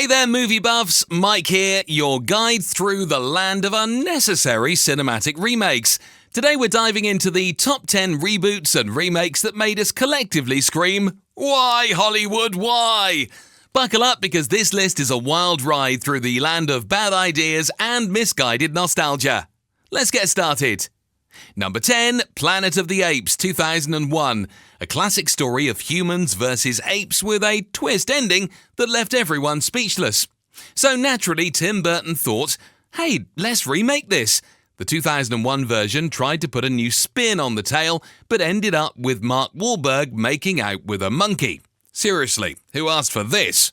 Hey there, movie buffs. Mike here, your guide through the land of unnecessary cinematic remakes. Today we're diving into the top 10 reboots and remakes that made us collectively scream, "Why, Hollywood, why?" Buckle up because this list is a wild ride through the land of bad ideas and misguided nostalgia. Let's get started. Number 10, Planet of the Apes, 2001. A classic story of humans versus apes with a twist ending that left everyone speechless. So naturally, Tim Burton thought, hey, let's remake this. The 2001 version tried to put a new spin on the tale, but ended up with Mark Wahlberg making out with a monkey. Seriously, who asked for this?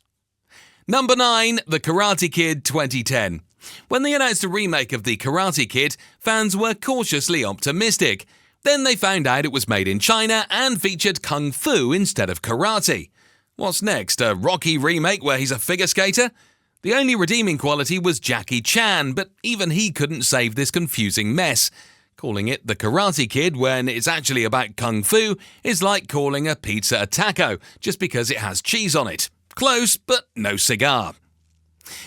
Number 9, The Karate Kid 2010. When they announced a remake of The Karate Kid, fans were cautiously optimistic. Then they found out it was made in China and featured kung fu instead of karate. What's next, a Rocky remake where he's a figure skater? The only redeeming quality was Jackie Chan, but even he couldn't save this confusing mess. Calling it The Karate Kid when it's actually about kung fu is like calling a pizza a taco just because it has cheese on it. Close, but no cigar.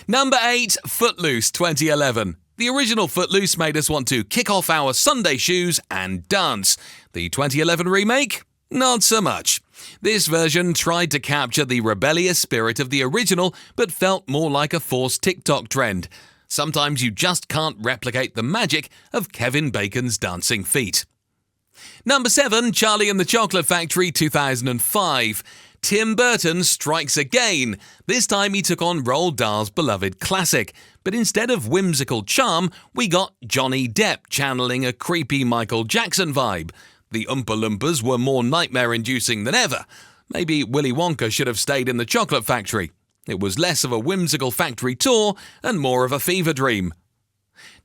Number 8, Footloose 2011. The original Footloose made us want to kick off our Sunday shoes and dance. The 2011 remake? Not so much. This version tried to capture the rebellious spirit of the original, but felt more like a forced TikTok trend. Sometimes you just can't replicate the magic of Kevin Bacon's dancing feet. Number 7, Charlie and the Chocolate Factory 2005. Tim Burton strikes again. This time he took on Roald Dahl's beloved classic. But instead of whimsical charm, we got Johnny Depp channeling a creepy Michael Jackson vibe. The Oompa Loompas were more nightmare-inducing than ever. Maybe Willy Wonka should have stayed in the chocolate factory. It was less of a whimsical factory tour and more of a fever dream.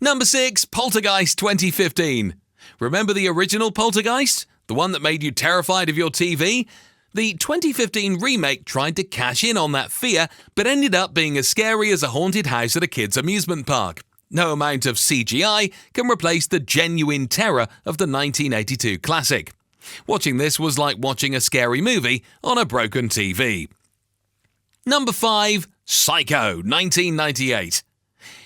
Number 6, Poltergeist 2015. Remember the original Poltergeist? The one that made you terrified of your TV? The 2015 remake tried to cash in on that fear, but ended up being as scary as a haunted house at a kid's amusement park. No amount of CGI can replace the genuine terror of the 1982 classic. Watching this was like watching a scary movie on a broken TV. Number 5, Psycho 1998.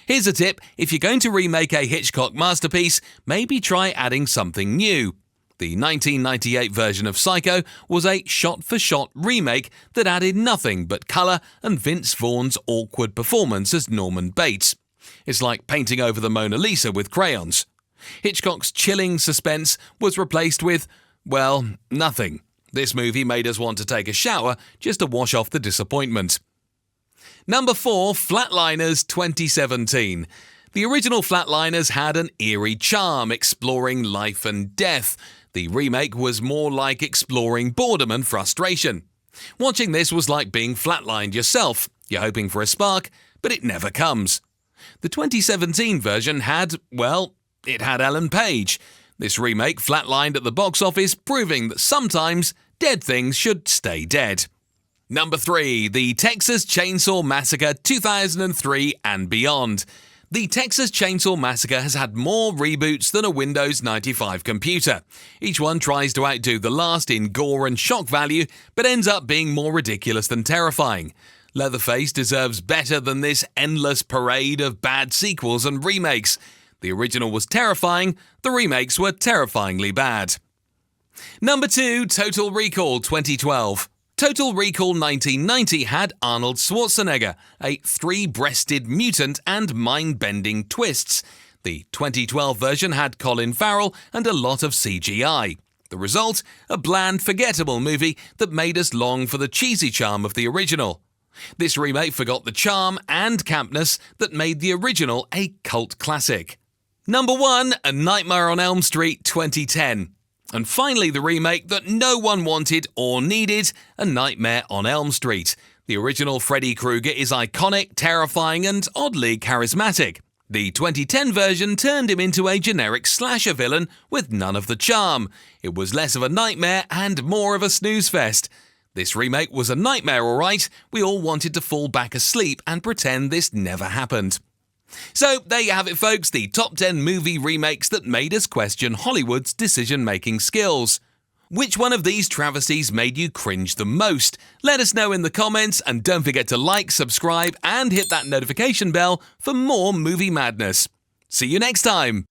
Here's a tip, if you're going to remake a Hitchcock masterpiece, maybe try adding something new. The 1998 version of Psycho was a shot-for-shot remake that added nothing but colour and Vince Vaughn's awkward performance as Norman Bates. It's like painting over the Mona Lisa with crayons. Hitchcock's chilling suspense was replaced with, well, nothing. This movie made us want to take a shower just to wash off the disappointment. Number 4, Flatliners 2017. The original Flatliners had an eerie charm, exploring life and death. The remake was more like exploring boredom and frustration. Watching this was like being flatlined yourself. You're hoping for a spark, but it never comes. The 2017 version had, well, it had Ellen Page. This remake flatlined at the box office, proving that sometimes dead things should stay dead. Number 3, The Texas Chainsaw Massacre 2003 and beyond. The Texas Chainsaw Massacre has had more reboots than a Windows 95 computer. Each one tries to outdo the last in gore and shock value, but ends up being more ridiculous than terrifying. Leatherface deserves better than this endless parade of bad sequels and remakes. The original was terrifying, the remakes were terrifyingly bad. Number 2, Total Recall 2012. Total Recall 1990 had Arnold Schwarzenegger, a three-breasted mutant and mind-bending twists. The 2012 version had Colin Farrell and a lot of CGI. The result? A bland, forgettable movie that made us long for the cheesy charm of the original. This remake forgot the charm and campness that made the original a cult classic. Number 1, A Nightmare on Elm Street 2010. And finally the remake that no one wanted or needed, A Nightmare on Elm Street. The original Freddy Krueger is iconic, terrifying and oddly charismatic. The 2010 version turned him into a generic slasher villain with none of the charm. It was less of a nightmare and more of a snooze fest. This remake was a nightmare, alright. We all wanted to fall back asleep and pretend this never happened. So there you have it, folks, the top 10 movie remakes that made us question Hollywood's decision-making skills. Which one of these travesties made you cringe the most? Let us know in the comments, and don't forget to like, subscribe, and hit that notification bell for more movie madness. See you next time!